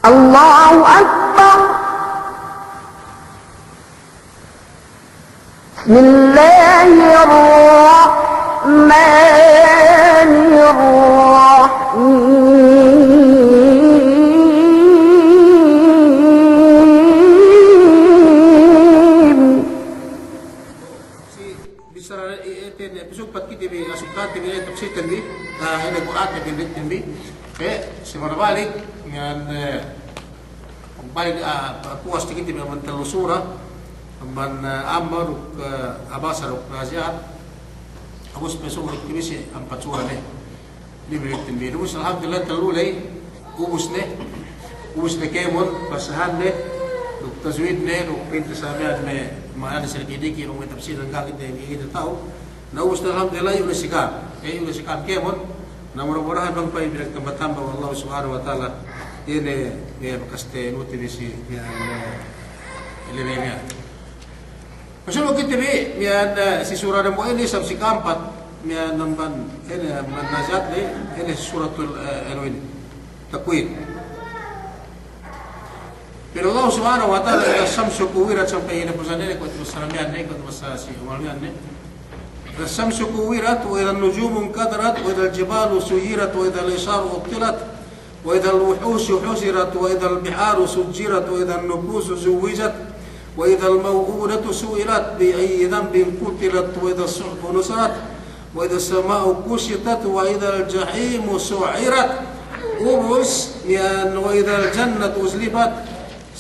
الله أكبر. بسم الله الرحمن الرحيم. Bisa episode pat kita bi asukat ni tafsir tadi ini Quran tadi si berbalik dengan balik puas kita bi mental surah man amar abasar raziat abus pesur kibisi empat surah ni bilik tadi terus alhamdulillah terulai ubus ne kemon pasahan ne tazwid ne pintu samian ne maana sergidiki ro tafsir ang gagit ne kita tahu na ubus na alhamdulillah yung sikap kemon na murah-murahan bang pa pinagtambatamba wallahu subhanahu wa ta'ala ini makaste nuti ni si ilimenya Masyaallah kita bi si surah dan ini sampai keempat namban ini manazat ini suratul ini takwin Pero Allah subhanahu wa ta'ala ila samsu kuwirat sampai ina pusanene ko salamian ne ko masasi umalian ne الشمس كورت وإذا النجوم انكدرت وإذا الجبال سيرت وإذا الإشار أبطلت وإذا الوحوش حشرت وإذا البحار سجرت وإذا النفوس زوجت وإذا الموءودة سئلت بأي ذنب قتلت وإذا الصحف نشرت وإذا السماء كشطت وإذا الجحيم سعرت وإذا الجنة أزلفت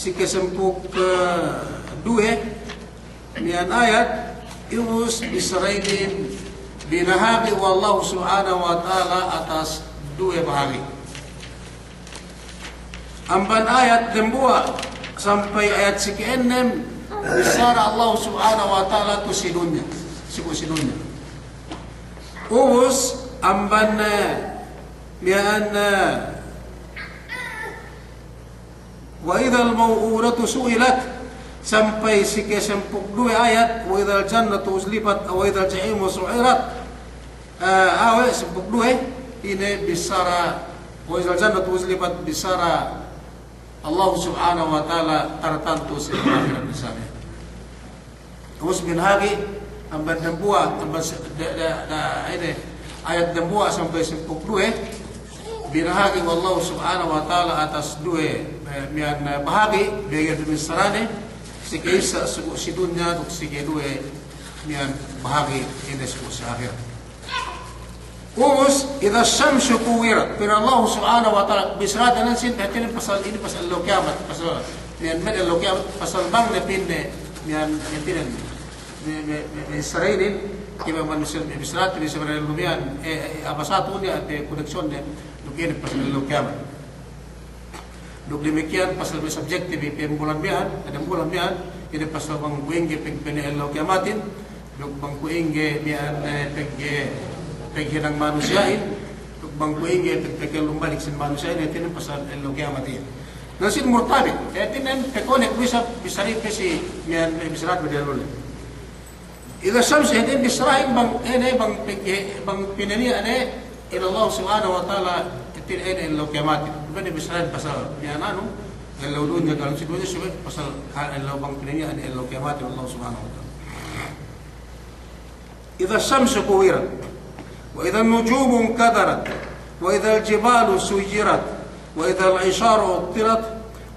سكسمبوك دوه من آيات Imus Israelin binahagi wallahu subhanahu wa ta'ala atas dua bahagi. Amban ayat dembua sampai ayat sikienem bisara Allah subhanahu wa ta'ala kusidunya. Umus amban lian wa idhal maw'udatu su'ilat sampai sikit sempuk dua ayat wa idzal jannatu uzlifat wa idzal jahimu su'irat awal sempuk dua ini bisara wa idzal jannatu uzlifat bisara Allah subhanahu wa ta'ala tertentu sebenarnya misalnya terus bin hari amban dembua amban ini ayat dembua sampai sempuk dua bin hari wallahu subhanahu wa ta'ala atas dua mian bahagi biaya misrane Sige isa si dunya duk sige dua niyan bahagi ini sa akhir. Umus idza syamsu kuwirat pero Allah subhanahu wa ta'ala bisrada nan sin hatin pasal ini pasal kiamat pasal niyan med kiamat pasal bang ne pinne niyan itinan Israelin kiba manusia bisrat ni sebenarnya lumian apa satu ni ada koneksyon ne duk ini pasal kiamat. Duk demikian pasal subjektif bulan bihan ada bulan bihan ini pasal bang kuingge pengpenelo kiamatin duk bang kuingge bihan pengge ng manusiain duk bang kuingge penglumbalik sin manusiain ini pasal elo kiamatin nasin murtabit kaya tinan pekonek bisa bisari pesi mian bisrat bedelul ila syams hedin bisrain bang ene bang pinania ene ila Allah subhanahu wa ta'ala tin ene elo kiamatin bani bisrain pasal mian anu kalau dunia kalau situasi sebab pasal kalau bang pinanya ada Allah kiamat Allah subhanahu wa ta'ala. Idza syamsu kuwirat wa idza an-nujumu inkadarat wa idza al-jibalu suyirat wa idza al-isharu utilat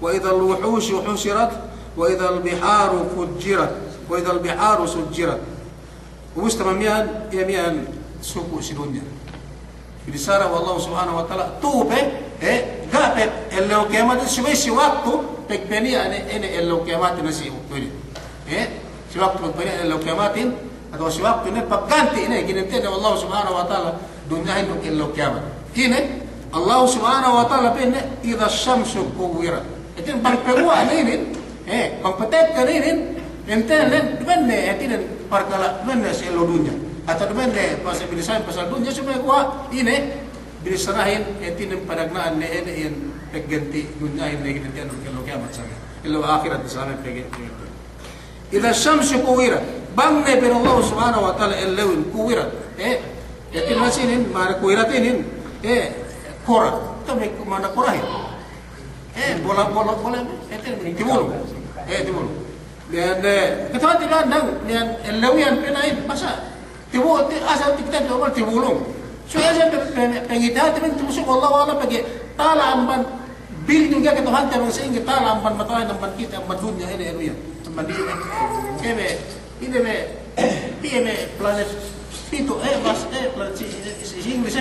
wa idza al-wuhush husirat wa idza al-biharu fujirat wa idza al-biharu sujirat. Mustamamian yamian suku si dunia. Bisara Allah subhanahu wa ta'ala tupe gapet elo kiamat si waktu pekpenia ini elo kiamat nasi waktu ini si waktu pekpenia elo kiamatin atau si waktu ini pagganti ini ginente Allah subhanahu wa ta'ala dunya ini elo kiamat ini Allah subhanahu wa ta'ala pinne idza syamsu kuwirat itu pagpegua ini pagpetek ini enten bende itu perkala bende si elo dunya atau bende pasal bilisan pasal dunya supaya kuah ini bilisarahin etin padagnaan ne ene yan pagganti dunya ini ginente elo kiamat sana elo akhirat sana pagganti idza syamsu kuwirat bangne bir Allah subhanahu wa ta'ala elo kuwirat etin masinin mara kuwiratin kora tabi mana korahin bola timulong. Timulong. Dan ketua tidak nang dan lawian penain masa tibu asal kita orang timulong. So aja pengita temen tumusuk Allah wala pagi tala amban bil juga ketuhan temen sehingga tala amban matawa amban kita amban dunia ini ya. Amban dia kebe ini me planet itu mas planet Inggris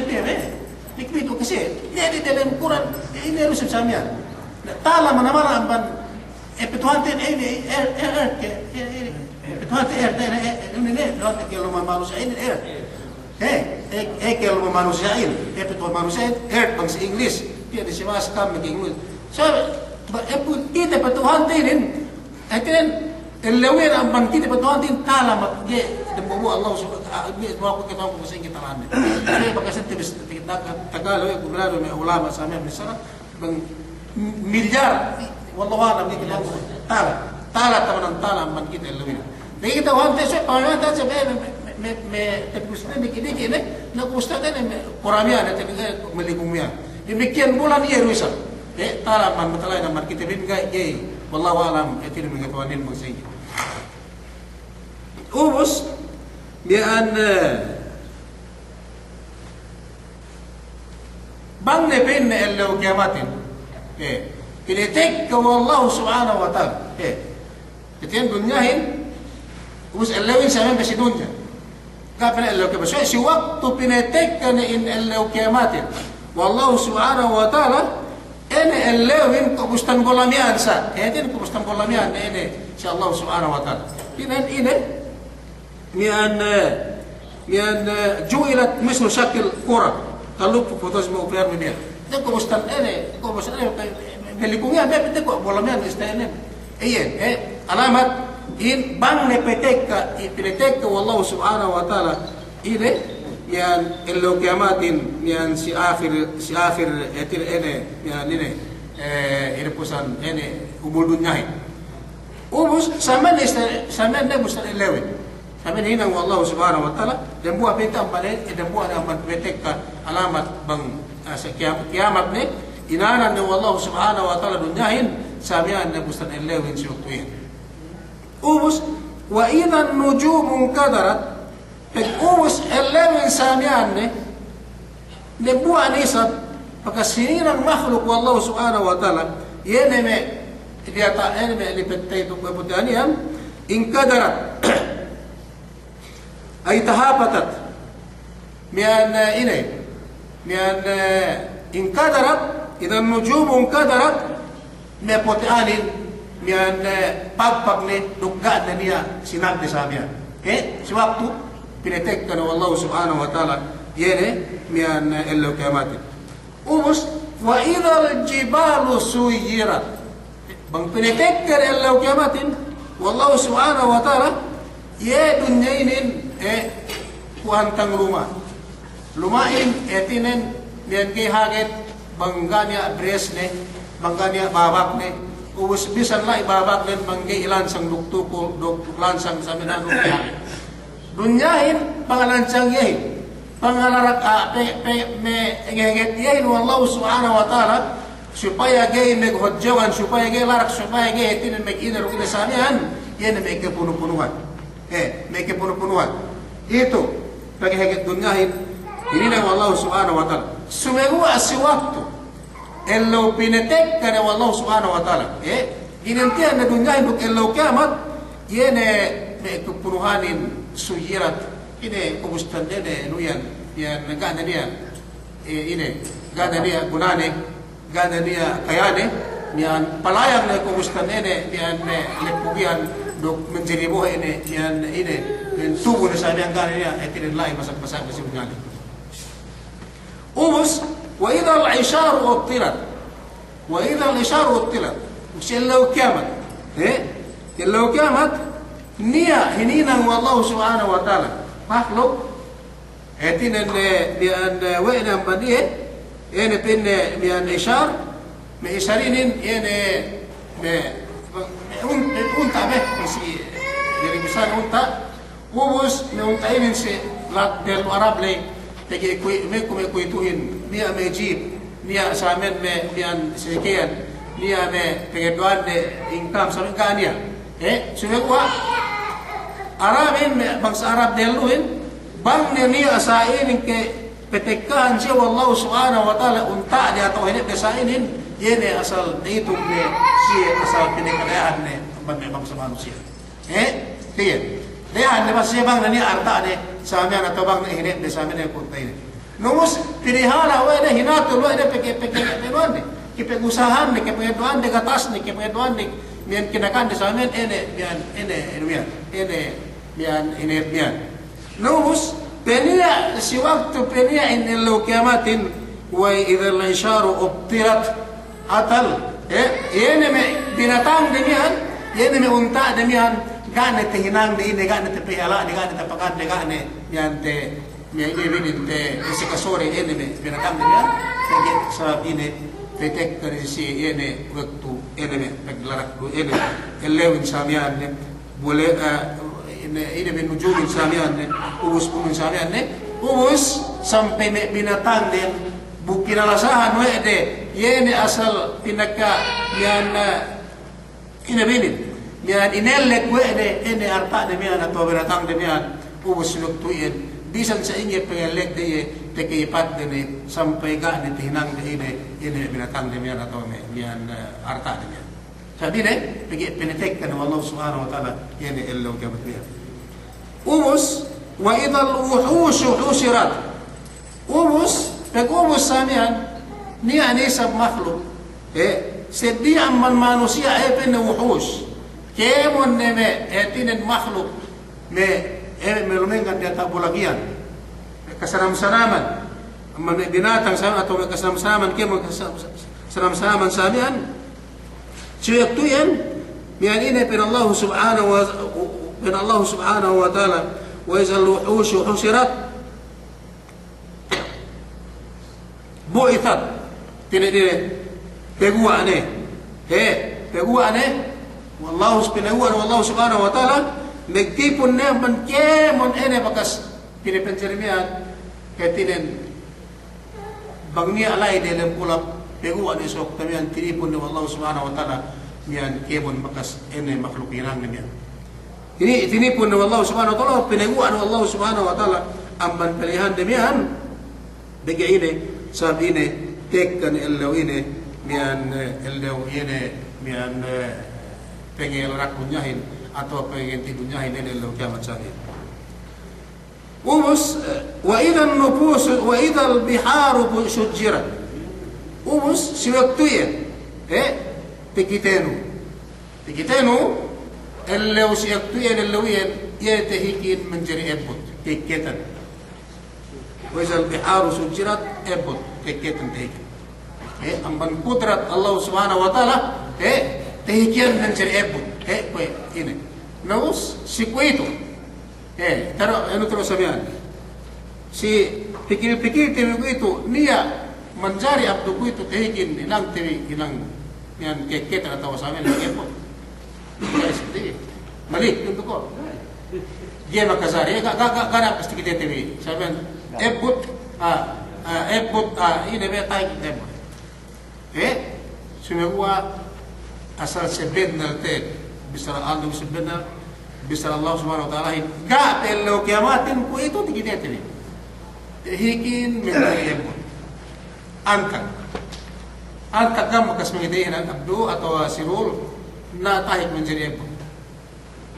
itu kasi jadi dalam Quran ini harus samanya tala mana-mana amban petuhantin ini petuhantin ini lewat kalau manusia ini kalau manusia ini petuhan manusia bangsa Inggris dia disimaskan bagi Inggris so kita petuhantin itu اللوين أمن كده بتوانتين تعلم جه دمبو الله سبحانه وتعالى كده هم بسين كده لانه ليه بقى ست بس تقالوا يقول بلادهم أولاد مسامع من السنة بن مليار والله أعلم دي كده تعالى تمن تعالى أمن كده اللوين ليه كده وهم تسوي قانون تسوي me tepusnya begini gini nak ustadnya Quranian itu melikumnya demikian bulan ia rusak talaman matalay naman kita bingay wallahu alam itu mengetahuan maksudnya ubus bian bang nepin elo kiamatin kilitek wallahu subhanahu wa ta'ala kitian dunyahin ubus elowin sa amin basi dunya kapin elo kiamatin si waktu pinitek ka in elo kiamatin wallahu subhanahu wa ta'ala ini elowin kubustan golamian sa ini kubustan golamian ini si Allah subhanahu wa ta'ala ini mian juilat mislu syakil kura taluk fotos mau biar media ini kubustan ini melikungnya apa itu golamian istilahnya alamat in bang nepetek wallahu subhanahu wa ta'ala ini yan ilo kiamatin yan si akhir etir ene yan ini pusan ene umul dunyahin ubus saman nebus elewin saman hinang wallahu subhanahu wa ta'ala dan buah petang balik dan buah naman petek ka alamat bang sa kiamat ni inanan ni wallahu subhanahu wa ta'ala dunyahin samian nebusan elewin si waktu yan ubus wa idhan nujumun kadarat ubus elewin samian ni buah nisab pagkasiniran makhluk wallahu subhanahu wa ta'ala yan me diata yan me lipetay putanian in kadarat ay tahapatat mian in kadarat idan nujumun kadarat me putianin mian pagpag ni dugga na niya sinabdi sa miya si waktu pinitek ka na wallahu subhanahu wa ta'ala yene mian elo kiamatin ubus wa idhal jibalu suyirat bang pinitek ka na elo kiamatin wallahu subhanahu wa ta'ala ye dunyainin kuhantang lumain etinen mian kay hagit bangganya bresne bangganya babak ne ubus bisan la ibabak len banggay ilan sang duktukul lansang sa minanong kaya dunyahin pangalansang yahin pangalarak me ngeget yahin wallahu subhanahu wa ta'ala supaya gay meghodjawan supaya gay larak supaya gay etinen meg-inar o kinasamihan yan na may kapunupunuhan may kapunupunuhan ito paghihigat dunyahin hindi na wallahu subhanahu wa ta'ala sumegua si waktu elo pinitek ka na wallahu subhanahu wa ta'ala ginantihan na dunyahin duk elo kiamat yan may kapunuhanin suyirat ini kubustan dede nuyan yan gana niya ini gana niya gunane gana niya kayane yan palayang na kubustan dede yan lepugian dok menjeribuh ini yan ini tubuh na sabi ang gana niya etinin lain masak-masak na sibunyali ubus wa idha al-isharu uttilat wa idha al-isharu uttilat usilaw kiamat ilaw kiamat niya hininang wallahu subhanahu wa ta'ala makhluk etinen dian wa'inang banihe ene pinne mian ishar me isharinin ene unta si dari besar unta ubus me untainin si lat del arab lay me kuituhin niya me jeep niya sa amin me mian sikiyan niya me pengeduan de income sa mga niya. Sumegwa Arabin bangsa Arab deluin bang niya asain ke petekahan siya wallahu subhanahu wa ta'ala unta dia atau hinip desainin yene asal itu ne siya asal pinekadahan ne bangsa manusia. Tiyan. Dayan ne siya bang niya arta ne sa amin atau bang ne hinip desamin ne kunta ini. Numus pilihala wa ne hinatul wa ne pekeduan ne kipengusahan ne kipengeduan de gatas ne kipengeduan ne mian kinakan de sa amin mian Numus penia si waktu penia in lo kiamatin wa idhal isharu ubtirat atal yene me binatang demian yene me unta demian gane te hinang de ine gane te pihala de gane te pakat de gane yan te mian ini te sikasore yene me binatang demian jadi sa ine petek dari si yene waktu yene me paglarak yene elewin samian ne boleh ini menuju insanian ubus pun insanian ubus sampai me binatang din bukin alasahan we de yene asal pinaka yan inabinin yan inelek we de ene arta de mian atau binatang de mian ubus nuktuin bisan sa inye pengelek de tekipat de sampai ga ni tinang de ini binatang de mian atau mian arta de mian sabi ne pinitek kan Allah subhanahu wa ta'ala yene illo gabat mian Umus wa idhal wuhushu husirat. Umus samian ni anisab makhluk. Sedi amman manusia pen wuhush. Kemon neme etinen makhluk me melumengan dia tabulagian. Kasanam-sanaman. Amman binatang sama atau kasanam-sanaman kemon kasanam-sanaman samian. Cuyek tuyan mian ini pen Allah subhanahu wa ta'ala wa izal wuhushu husirat bu'ithat tinidire peguane wallahu subhanahu wa ta'ala nagtipon na man kemon ene bakas pinipenjeremian ketinen bangnia alay delem ulap peguane sok tamian tinipon na wallahu subhanahu wa ta'ala mian kemon bakas ene makhluk hirang niyan. Ini tinipun na Allah subhanahu wa ta'ala pinaguan na Allah subhanahu wa ta'ala amban pilihan demian bigay ini sabi ini tekkan ilaw ini mian ilaw ini mian pengel rakunyahin atau pengen tidunyahin ini ilaw kiamat sabi umus wa idhan nufus wa idhal biharu sujjirat umus siwaktuya tikitenu اللو سيكتوين اللوين يتهيكين من جري أبوت كيكيتن وإذا البحار سجرت أبوت كيكيتن تهيكين أمن قدرة الله سبحانه وتعالى تهيكين من جري أبوت ini نوس سيكويتو ترى أنا ترى سميان si pikir-pikir temi itu niya menjari abdu itu tehikin hilang temi hilang yang keketan atau samen lagi apa seperti malik untuk kau dia makasari gak pasti kita temi samen ebut ini betai kita semua asal sebenar te bisa Allah sebenar bisa Allah subhanahu wa ta'ala gak telo kiamatin ku itu kita temi hikin menjadi ebut angkat gam makas mengidahin ang abdu atau sirul na tahik menjadi ebut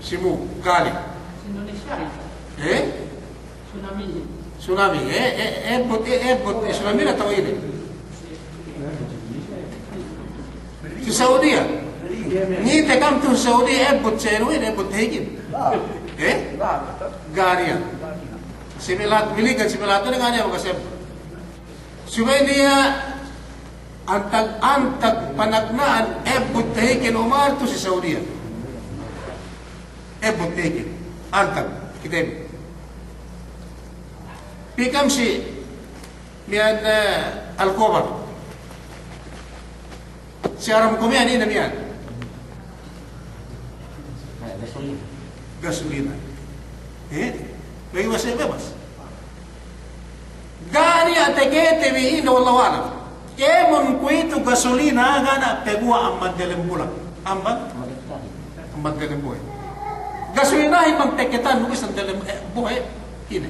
simu gali Indonesia tsunami ebut tsunami na tahu ini di Saudi ya ni tekam tu Saudi ebut seru ini ebut hikin gali ya similat milikan similat itu dengan apa kasih supaya dia antag panagnaan ebut tahikin Umar tu si Saudi ebut tahikin antag kita ini pikam si mian Al-Kobar si Aram Kumian ini mian gasolina bagi masih bebas gani ategete bi inna wallahu alam Kemon ko ito gasolina gana pegua amad dalam bulan. Amad dalam buhay. Gasolina ay magteketan mo isang dalam buhay. Ini.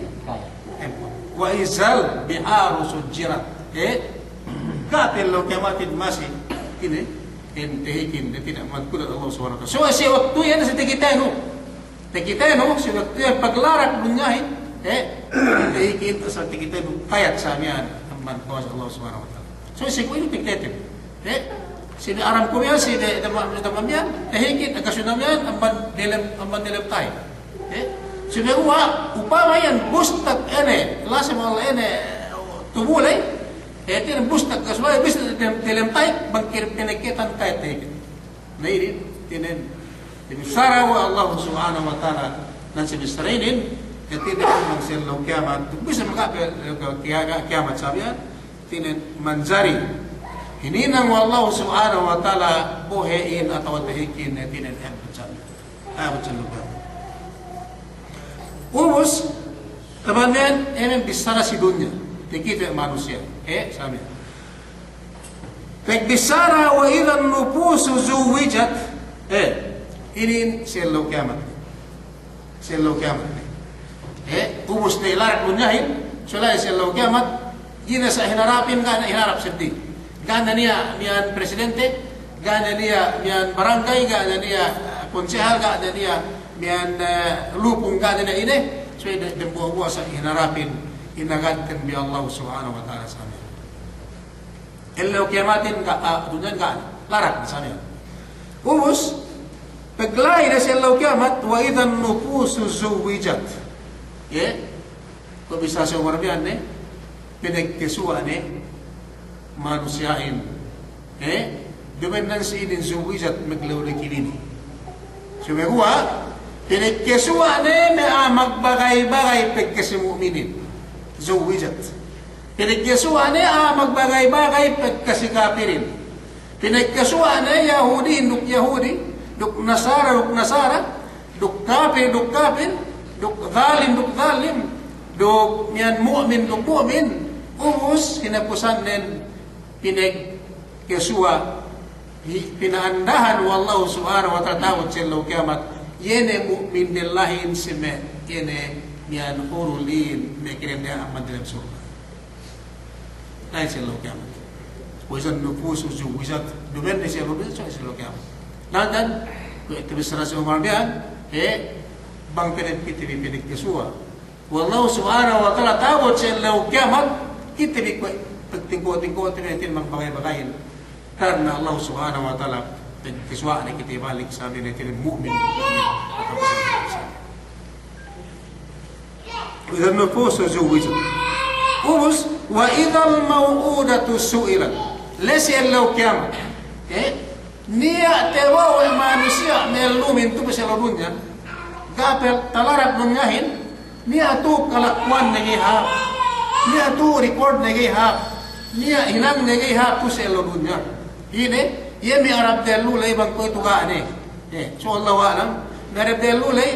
Wa izal biharu sujirat. Katil lo kematin masih ini entihikin tidak magkulat Allah Subhanahu wa taala. So si waktu yan sa tikiteno. Tikiteno si waktu yan paglarak bunyahin entihikin sa tikiteno payat sa miyan amad ko sa Allah Subhanahu wa taala. So si ko ini tikiteno. Sini aram ko yan si damam yan higit agasunam yan amad dilam tayo. Sumegwa upama yan bustak ene lasem Allah ene tubulay tin bustak kasway bis dilam tayo bangkir peneketan tayo tayo. Nairin tinen sara wa Allah Subhanahu wa taala nan si bisrainin tidak mangsil kiamat bisa makapel kiamat sabian tinen manzari hininang wallahu Subhanahu wa taala buhayin atau tahikin tinen abot Ubus, teman-teman, ini bisara si dunia, dikit manusia. Sama. Bisara wa idan nufusu zuwijat. Ini selo kiamat. Selo kiamat. Ubus na ilarak dunyahin, sulay selo kiamat. Gina sa hinarapin ka na hinarap sedih. Gana niya miyan presidente, gana niya miyan barangay, gana niya konsehal, gana niya miyan lupong gana na ini, so yung buwa-buwa sa hinarapin, inagadkan bi Allah Subhanahu wa ta'ala sa amin. Ilaw kiyamatin ka, dunyan ka, larak sa amin. Ubus, paglay na sa ilaw kiyamat, wa idan nufusu zuwijat. Kung bisa sa umarbihan, pinagkisuan, manusyain. Dumanan sa inin zuwijat, maglaw na kilini. So may kuha, pinagkasuwa na magbagay-bagay pagkasi mu'minin. Zuwijat. Pinagkasuwa na magbagay-bagay pagkasi kapirin. Pinagkasuwa na Yahudi, nuk Yahudi, nuk Nasara, nuk kafir, nuk zalim, nuk yan mu'min, nuk mu'min. Ubus, hinapusan din pinagkasuwa, pinaandahan wallahu subhanahu wa ta'ala tawad sa ilaw kiamat. Yene mu'min dillahin sime yene miyan hurulin mekirim niya amad dilam surga lain sa ilaw kiamat wazan nufusu zuwijat dumen sa ilaw kiamat nandan ito bisara sa umarbihan bang pinagpitibi pinagkasuwa wallahu subhanahu wa ta'ala tawad sa ilaw kiamat kitibi pagtingko-tingko tinatin mang bagay-bagayin karena Allah Subhanahu wa ta'ala kiswa na kita balik sa amin na tinin mu'min idan nufusu zuwijat ubus wa idal maw'udatu su'ilat lesi allaw kiamat niya tewa wa manusia melumin tu pasal dunia gapel talarak nunyahin niya tu kalakwan nagihap niya tu record nagihap niya hinang nagihap tu sa dunia ini ia mi Arab delu lay bang ko ito gaane. So Allah alam, Arab delu lay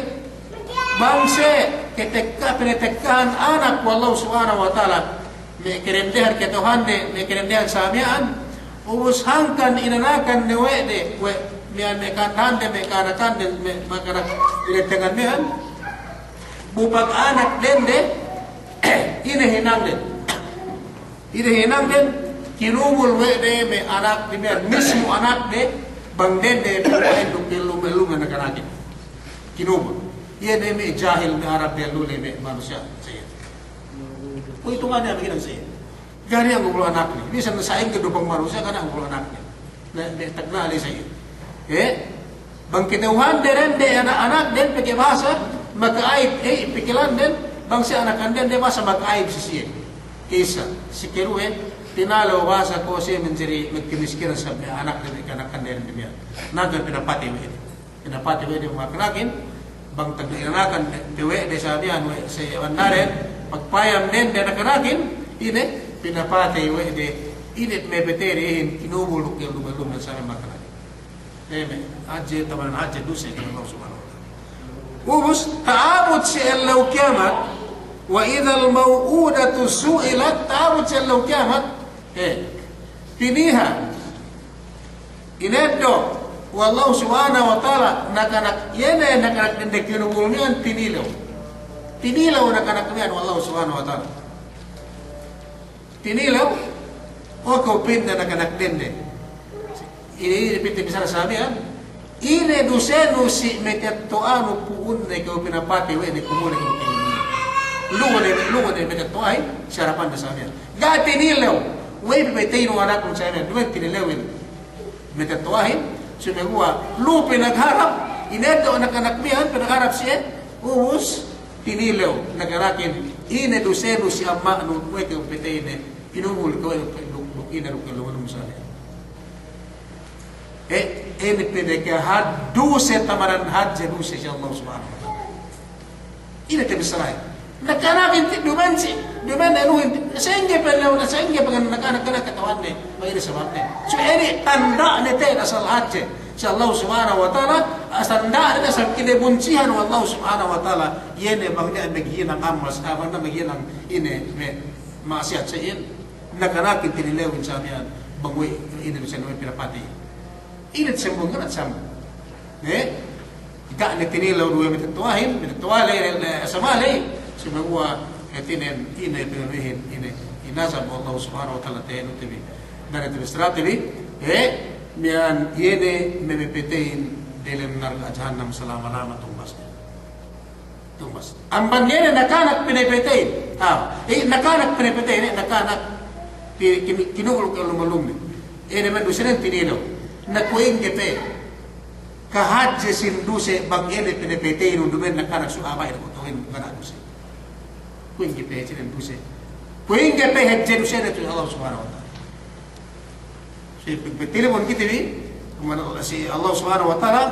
bangse ketekka penetekkan anak wallahu subhanahu wa ta'ala me kerendehar ke Tuhan de me kerendehar samian ubus hangkan inanakan ne we mian me katande me kanakan me makara iletengan mehan bupag anak den de inahinang den kinumul de me anak di mer mismo anak de bangden de pagkain lume na kanakin kinumul yan ay me jahil na Arab de lule me manusia saya kung ito nga niya biginang saya gani ang gulo anak ni bisan nasaing kadupang manusia kana ang gulo anak niya na tagnali saya bang kinauhan de ren de anak den pagkibasa makaayib pikilan den bang si anak den de basa makaayib si siya kisa si Keruhen tinalo basa ko siya menjadi magkimiskiran sa anak din kanakan din niya. Nagan pinapati wede makanakin bang taginakan dewe de sabihan we sa andaren pagpayam din de nakanakin ini pinapati wede init me beterihin kinubulok yung lumalum sa makanakin. Aje taman aje dusa ni Allah subhanahu wa ta'ala. Ubus taabot si Allah kiamat wa idhal maw'udatu su'ilat taabot si Allah kiamat pinihan ineddo wallahu subhanahu wa ta'ala nakanak yene nakanak dende kinubulmian tinilaw nakanak niyan wallahu subhanahu wa ta'ala tinilaw o kaupin na nakanak dende ini piti bisa sabi ine dusenu si metettoano puun na ikaw pinapati we ni kumuli ko kayo lugo ne metettoay sarapan na sabi ga tinilaw we bibitayin ng anak kong sabi duwag tinilawin metettoahin sumegua lupi nagharap inedo nakanakmihan pinagharap siya ubus tinilaw nagarakin ine dusenu si amma nung we kayo pitayin inungul ko ina ro kalo mo sa ini pinaka had duse tamaran hadje duse si Allah subhanahu wa ta'ala ina tebisaray nakanakin duman anuhin senge palaw na senge pag nakanak katawan ni mayri sa mate so ini tanda ni te asal hadje si Allah subhanahu wa ta'ala asanda na sa kinebunsihan wa Allah subhanahu wa ta'ala yene bangnya maghihin ang amal sa na maghihin ang ine maasiat sa in nakanakin tinilewin sa amin bangwe ine sa no pinapati ilit sembong kan sama ika ni tinilaw duwe mitatuahin mitatualay asamalay sumagwa etinen ine pinawihin ine inazam Allah subhanahu wa ta'ala tayo tibi dari tibi strategi mian yene memepetein dalam neraka jahannam selama-lama tumbas amban yene nakanak pinapetein nakanak pinapetein nakanak kinugul kalum-alum ene man dusinan tinilaw nakuing gepe kahadje sinduse bangele pinepete inudumen nakanak suaba ina kutuin kana duse kuing gepe sinduse kuing gepe hadje duse na Allah subhanahu wa ta'ala si pagpetile mon kitibi si Allah subhanahu wa ta'ala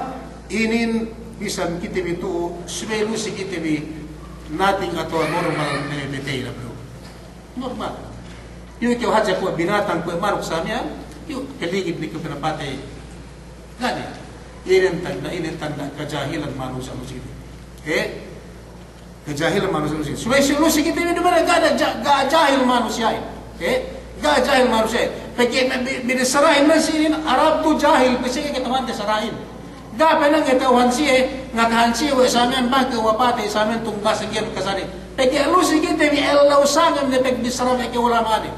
inin bisan kitibi tu subelu si kitibi nating ato normal pinepete na bro normal yung ikaw hadje ko binatang ko marok sa amin yung kaligid ni ko pinapatay gani ini tanda kejahilan manusia muslim kejahilan manusia muslim solusi kita ini dimana gak ada jahil manusia gak jahil manusia pagi binasarahin man sinin Arab tu jahil kasi kita man sarahin gak penang kita hansi ngakahansi wa samin ba ke wapate samin tunggas gian kasari pagi lusi kita bi Allah usangam de pag bisara ke ulama ni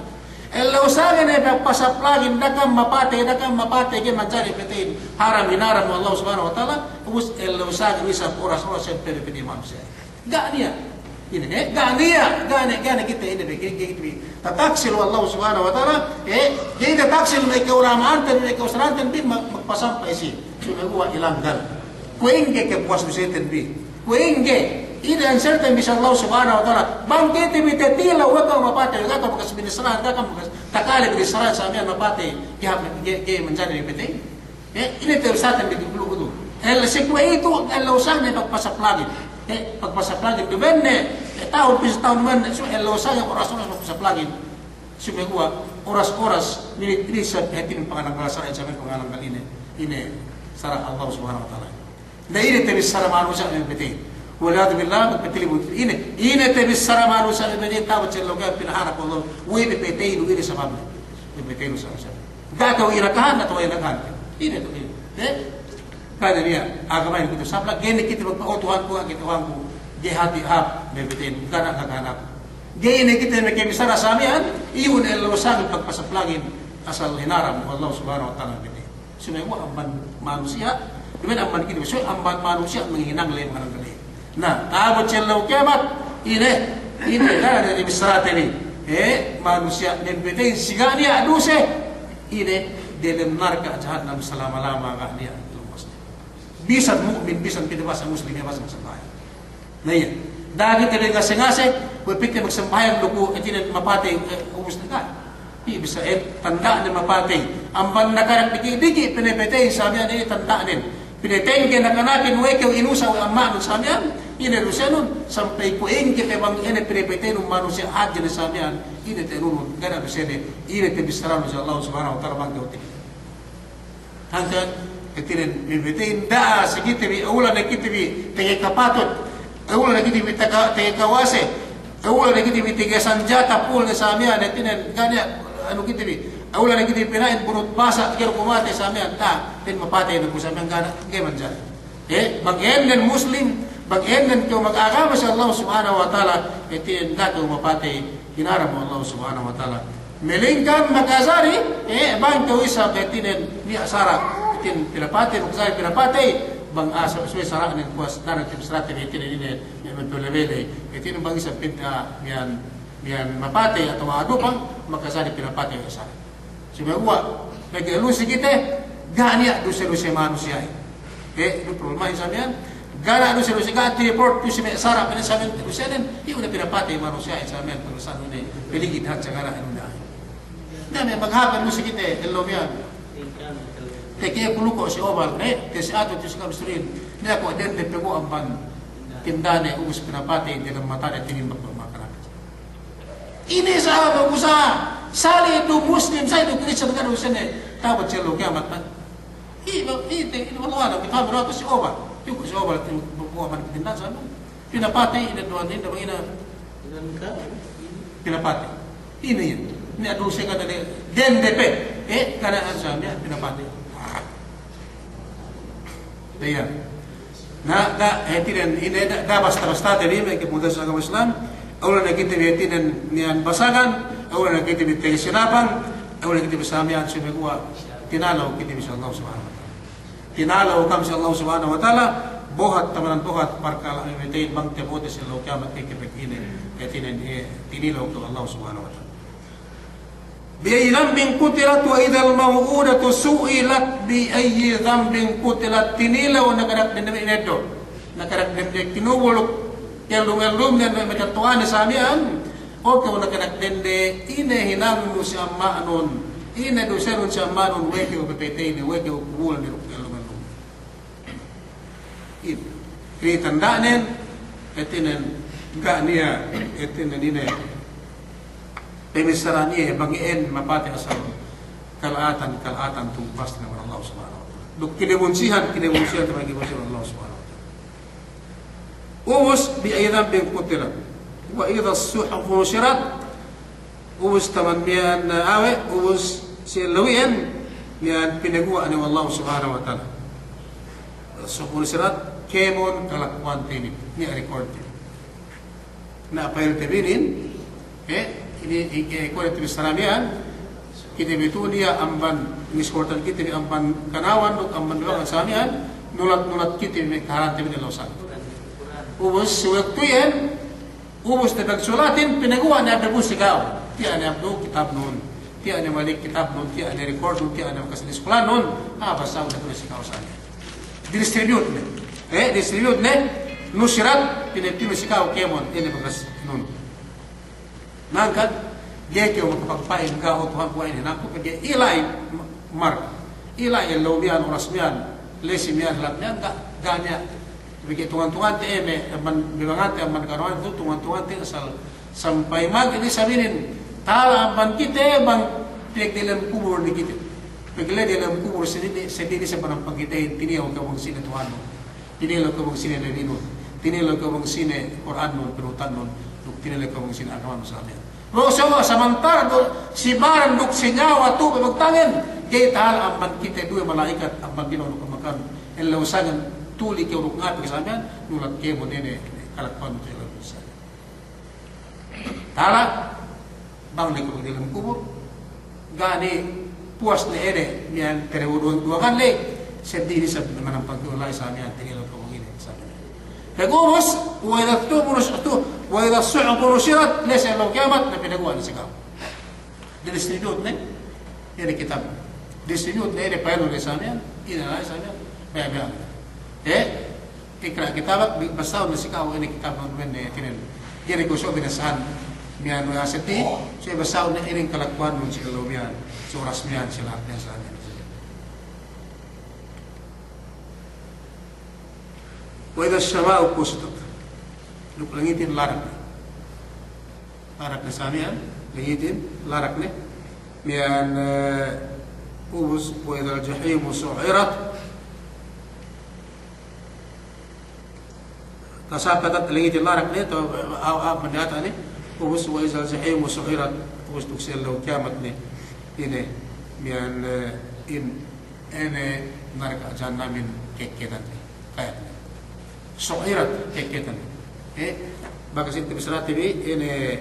Allah usahakan ay pasaplagin dakam mapate ke mencari petin haram hinaram Allah subhanahu wa ta'ala ubus Allah usahakan isap oras-oras yang pede manusia gak dia ini gak dia kita ini begitu tataksil Allah subhanahu wa ta'ala jadi tataksil mereka ulamaan dan mereka usahakan bin magpasampai si sumagua ilanggan kuingge ke puas dusetan bi kuingge ini uncertain bisa Allah subhanahu wa ta'ala bangkiti bitetila waka mapate waka bekas binisran waka bekas takali binisran sa amin mapate kaya menjadi bitin ini tersatan di dulu itu sikwa itu Allah usahanya pagpasaplagin pagpasaplagin dubenne tahun pis tahun man Allah usahanya oras-oras pagpasaplagin sumegua oras-oras minit-minit sa hatin pangalang kalasarain sa amin pangalang kal ini sarah Allah subhanahu wa ta'ala na ini teris sarah manusia yang bitin waliyadu billah magpatilibu ine tebis sara manusia ibadin tawat sa lugar pinaharap Allah uwi bipetay ini sa mabli bipetay sa siya dataw irakahan at irakahan ine to kada niya agamain ko sapla gene kita magpautuhan ko ang gituhan ko jihati hap bipetay kana kakanap gene kita makibisara sa amin iyon Allah sa pagpasaplagin asal hinaram Allah subhanahu wa ta'ala bipetay sumayo ang manusia diman ang kita so ang manusia manghinang lay manang gali nah, abot siya law kiamat, ini kan ada di strategi. Manusia nempete siga niya duse. Ini dalam neraka jahannam selama-lama kah dia lumas. Bisa mukmin, bisa pinabasa muslim basa magsambayan. Nah iya, dagi talaga ngase-ngase, wapit na magsambayan luko itinan mapatay ubus na ka. Bisa tanda na mapatay. Ang nakarak diki pinapetay sabi niya tanda nin. Pineteng ke nakanakin weke inusa ang manu samian ini rusenun sampai kuing kita bang ini pinepeten manusia aja na samian ini tenun gara rusene ini te bisaranu Allah subhanahu wa ta'ala bang gauti hangkan ketiren pinepeten da segite bi ulan kita bi tege kapatot ulan kita bi tege kawase ulan kita bi tege sanjata pul na samian tinen ganya anu kita bi Awala na kita pinain, bunot basa, kaya kumate sa amin, din mapatay na po sa amin, gana, kaya man dyan. Bag-en ng Muslim, bag-en ng kung mag-agama sa Allah subhanahu wa ta'ala, iti na kung mapatay, hinarap mo Allah subhanahu wa ta'ala. Melingkan mag-azari, bang kau isa, kaya ni asara, itin pinapatay, mag-azari pinapatay, bang asa, suwe saraan ng kuwas, naratim saratim, itin may magpulabele, itin bang isa pinta, miyan mapatay, atau maadupang, mag-azari pinapatay ang asara. Sumagawa, nag-alusi kita, ganya doon sa manusia. Yung problema yun sabi yan, gana doon sa gati report yung si may asara, pinasabi yung siya din, yung na pinapatay manusia, yung sabi yan, pero saan nun piligid hat sa gana, ano na. Dami, maghapan mo si kita, ilom yan. Kaya kuluko si Oval, kasi ato yung si Kamsturin, niya ko, din pego ang ban, tindane, ubus pinapatay, hindi lang mata na tinimbak ng mga kanak. Ini sa ko sa sali itu Muslim, saya itu Kristen kan urusan tabat siya lo kiamat man. Ini wala kita berapa si Oba. Yung si Oba itu bukan man tindan sa pinapatay ina doan din daw ina pinapatay. Ini yan. Ni adu siya kada DNDP. Kada sa niya pinapatay. Dayan. Tinan ini basta tadi may kemudian sa agama Islam. Awala na kita niyan basagan, awala na kita sinapan, awala na kita bisamihan sumagawa, tinalaw kita sa Allah subhanahu wa ta'ala. Tinalaw kami sa Allah subhanahu wa ta'ala, buhat tamanan buhat, parkala ang imitayin bang tiyabote sa Allah kiamat kikipag-inin, kaya tinilaw to Allah subhanahu wa ta'ala. Bi'ay dhambing kutilat wa idhal mawudatu su'ilat bi'ay dhambing kutilat, tinilaw na karak din namin ito, na karak din kinubulok, yang lumel-lum na magkatuan sa amin, o kung nakanagdende, ina hinang mo siya maanon, ina do siya nun siya maanon, weke o pepetay ni, weke o kubulan ni lumel-lum. Kinitandaanin, etinan, ga niya, etinan nina, pemisara niya, bangiin, mapati asal, kalatan tumpas naman Allah subhanahu wa ta'ala. Duk kinemunsihan, tamang kinemunsihan Allah subhanahu wa ta'ala. Ubus bi'ay dhambing kutilat. Wa idha suhuf nushirat, ubus taman miyan awe, ubus silawian, miyan pinagawa ni Allah subhanahu wa ta'ala. Suhuf nushirat, kemon kalakwan tinip, ni record tin. Na apayal tibinin, ini kulit tibisaramian, kinibitu niya amban, niskortan kita ni amban kanawan, amban doang sa amihan, nulat kita may karantin ni Lausan. Ubus suwag tuyen, ubus na nagsulatin, pinagawa na abdo sigaw. Tiya na abdo kitab noon, tiya na malik kitab noon, tiya na record noon, tiya na makasaliskulan noon, basaw na ito na sigaw sa amin. Distribute na. Distribute na, nusirat, pinagpino sigaw, kemon, ini bagas noon. Nangkat, geke o makapagpain ka o tuhan buhay na ako, kaya ilay, mark, ilay, lobian, orasmian, lesimian, lapmian, ganya, bagi tungan-tungan ti bibangate aman karuan itu tungan-tungan ti asal sampai mag ini sabihin tala aman kita bang pinagdilan kubur ni kita pagla dalam kubur sendiri sa panang pagkita tiniyaw ka bang sine tuhan mo tiniyaw ka bang sine lelino tiniyaw ka bang sine Quran mo pinutan mo tiniyaw ka bang sine agama mo sa amin lo samantara si baran duk sinyawa tu magtangen kay tala aman kita dua malaikat aman ginoo kamakan elawsangan tuli ke uruk ngapi kesampean nulat ke monene kalakpan ke dalam bisa. Tara bang ni ko dalam kubur gani puas ni ere mian terewudon dua kan le sendiri sa manampag ulay sa mian tingil ko ngini sa mian. Kagumos wa idha tumunus atu wa idha su'u qurushirat laysa law kiamat na pinagawa ni sigaw. Distribute ne ere kitab. Distribute ne ere paano ni sa mian ina sa mian. Baya ikra kitabak basaw na sikaw ini kitab ng men tinen gere ko so binasahan mian wa seti so basaw na iring kalakwan mo si kalomian so rasmian sila niya sa amin wa idha as-samaa'u kusitat luk langitin larak na samian langitin larak ne mian ubus wa idha al-jahim su'irat tasapatat langit larak ni to mandata ni ubus wa izal jahim su'irat ubus tuksil law kiamat ni ini mian in ene narka jannamin keketan kayak soirat keketan bagas itu besar TV ini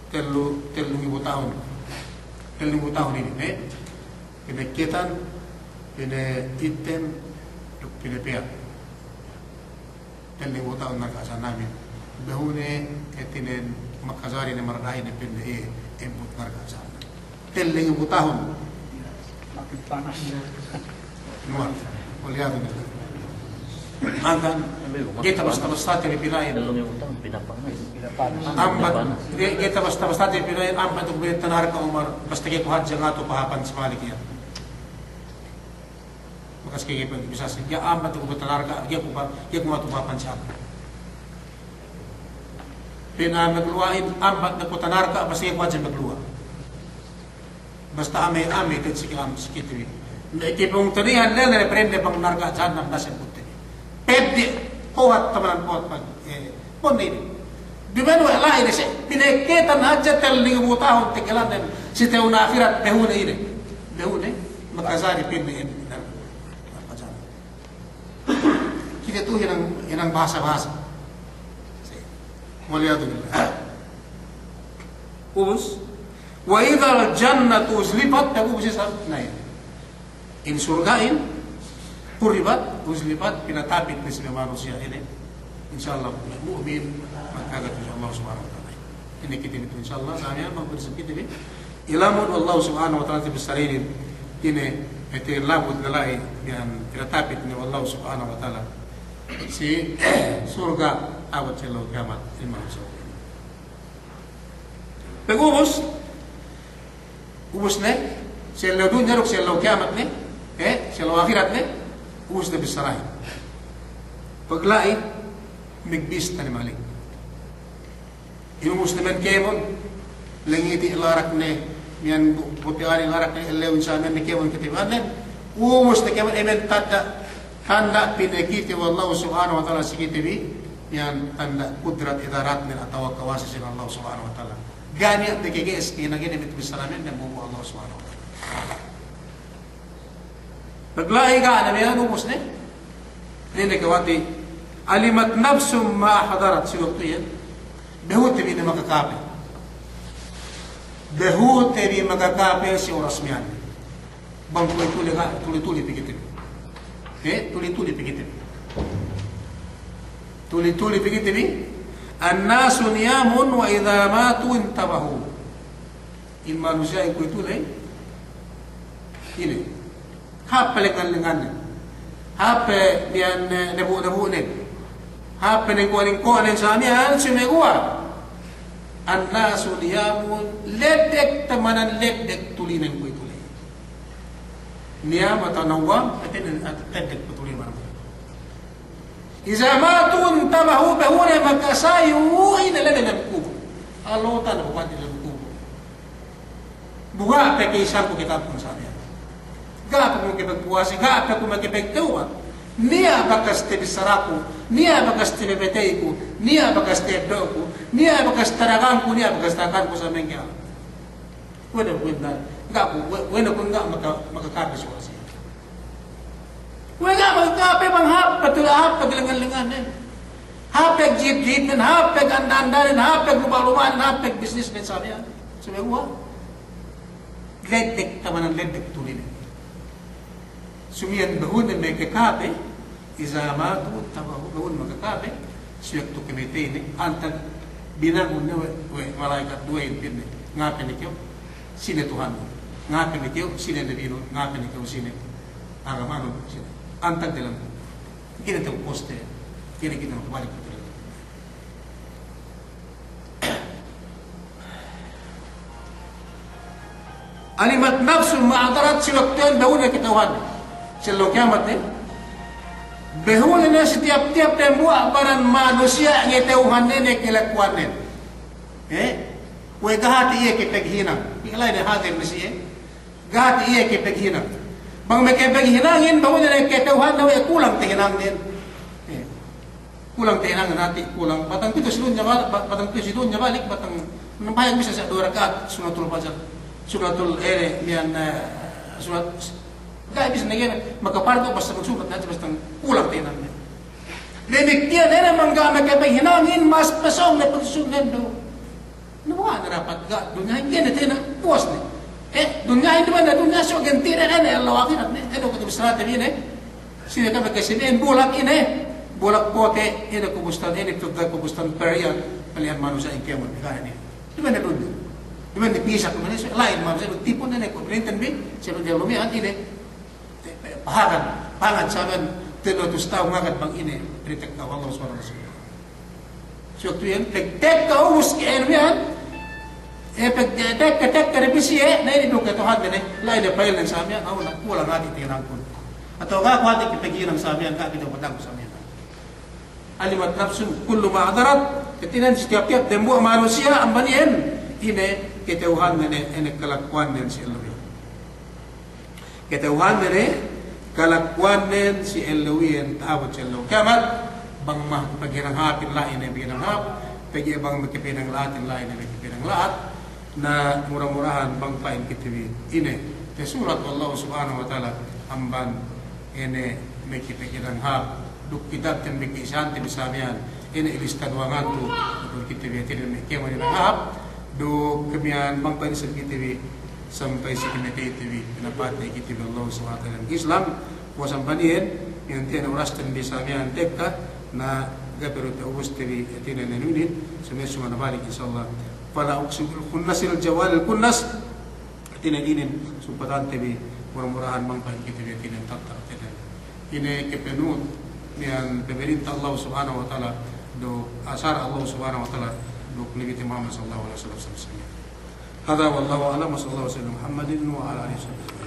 telu ribu tahun ini ini ketan ini item ini pia telu ribu tahun narka jannamin bahune ketinen makazari ne mardahi ne pinde embut narka jannamin telu ribu tahun makin panas. luar waliyadu billah angkan kita basta-basta pinain ambat kita basta-basta pinain ambat ug bin tanar ka Umar basta kay kuhat nga to pahapan sa Malik yan makas kay bisa ya ambat ug tanar ka ya ko nga to pahapan sa pina magluwain ambat na ko tanar ka basta kay kuhat magluwa basta ame ket sikam sikitri ikipong tunihan lele prende pang narga jahannam nasa puti pedi kuhat tamanan kuhat pag pon ini di mana Allah ini sih pineketan aja teling tahun tinggalan dan si tahun akhirat behune ini behune makazari pinne ini apa jalan kita tuh yang bahasa waliyadu billah ubus wa idhal jannatu uzlifat tabu bisa naik in surgain kuribat uzlibat pinatapit ni sila manusia ini insyaallah mu'min makagat insyaallah subhanahu wa ta'ala ini kita itu insyaallah saya bersama kita ini ilamun Allah subhanahu wa ta'ala besarin ini itu labud nalai yang pinatapit ni Allah subhanahu wa ta'ala si surga awat selalu kiamat imam subhanahu pegubus ubus ne selalu dunia ruk selalu kiamat ne selalu akhirat ne ubus na bisarahin paglai migbis na ni malik inubus na men kemon langiti ilarak ne miyan butiari ilarak ne ilewin sa men kemon katiban ne ubus na kemon emen tanda pinakiti wallahu subhanahu wa ta'ala sikitibi yan tanda kudrat idarat ne atawa kawasi sin Allah subhanahu wa ta'ala gani at nagigiis kinagin ibit bisaramin na bubu Allah subhanahu wa ta'ala paglai ka na miyan ubus ne ini kawati alimat nafsum ma hadarat si waktu yan behuti bi na makakape si oras miyan bang tuli-tuli pikitin tuli-tuli pikitin annasu niyamun wa idha matu intabahu in manusia yang kuitulay ini hape lengan-lengan hape diyan nabu-nabunin hape nengkuan-nengkuan sa amihan sumegua annasu niyamun ledek tamanan ledek tulinan kuitulay niyam atau nawam at ledek putuli marang iza matu intabahu bahuna makasayu ina lana kubo alotan bukan dalam kubo buka pakai isang ko kita pun sa amihan gapa kung kipagpuwasi, gapa kung makipagtuwa. Niya bakas te bisaraku, niya bakas te bebetay ko, niya bakas te do ko, niya bakas taragan ko, niya bakas taragan ko sa mengya. Wala ko nga makakabiswa siya. Wala magkape bang hapag lengan-lengan din. Hapag jeep-jeep din, hapag anda-anda din, hapag lupa-lumaan, hapag business din sa niya. Sumigawa. Ledek taman ang ledek tuloy din. Sumiyan bahun na may kakape, isa matu, bahun magkakape, siyak to kimite ini, antag binangon na malaikat dua yung pinne, ngapin ni kiyo, sine Tuhan mo, ngapin ni kiyo, sine nabino, ngapin ni kiyo, sine agamano, sine, antag dilang, ginatang poste, ginagin balik ko talaga. Alimat nafsu ma'adarat si waktu yang bahun na kitawan, selalu kiamat ni behul na setiap-tiap temua baran manusia yang teuhan ni kelakuan ni we gahati iya kipaghinang ilay na hadir na siya gahati iya kipaghinang bang may kipaghinangin bahul na keteuhan na we kulang tihinang din kulang tihinang nati kulang batang pito silun niya balik batang nampayag bisa sa 2 rakaat sunatul fajar suratul yan surat gaya bisa nagyan magkaparto basta magsulat natin basta ulang tayo namin. Demikian mangga magkapahinangin mas pasong na pagsusunan do. Nawa na rapat ga dunya hindi na tayo na puwas na. Dunya hindi man na dunya so gantira na Allah akin na. Ano ko tubisrat din sino ka magkasinin bulak ini bulak pote ini kubustan ini tugda kubustan period kalian manusia yang kiamat kaya ni. Di mana dunya? Di mana bisa kemana lain manusia tipon na ko printen bi siapa dia lumihan ini pahagan saban telotus tahu ngakat bang ini ritek ka Allah subhanahu wa ta'ala. So tu yan tek ka us ke yan pag tek ka repisi na ini do ka to had ne lain de pail sa amya aw na pula ngati tinang kun. Atau ka kwati kipigiran sa amya ka kita patang sa amya. Alimat nafsu kullu ma adarat ketinan setiap-tiap dembu manusia ambanien ini ketauhan ne ene kelakuan dan si Allah. Ketauhan ne kalakuan nen si Elowian tawat si Elo. Kamat bang mah pagirang hapin lain ay bigirang hap, pagi bang magkipinang lahat lain ay magkipinang lahat na murah-murahan bang pain kitiwi. Ine te surat Allah subhanahu wa ta'ala amban ene magkipinang hap duk kitab ten bikisan te bisamian ene ilistan wangan tu duk kitiwi tin magkipinang hap duk kemian bang pain sa kitiwi sampai si kiti dapat ikiti Allah subhanahu wa ta'ala Islam kuasam banian yang tiada uras dan bisa mian tekka na gaperu ta ubus tibi atina nanunin semua nabalik insyaallah fala uqsimul kunnasil jawal kunnas atina dinin sumpatan tibi murah-murahan mangpan kiti atina tatta atina ini kepenut yang pemerintah Allah subhanahu wa ta'ala do asar Allah subhanahu wa ta'ala do Nabi Muhammad sallallahu alaihi wasallam. هذا والله أعلم وصلى الله وسلم محمد وعلى آله وصحبه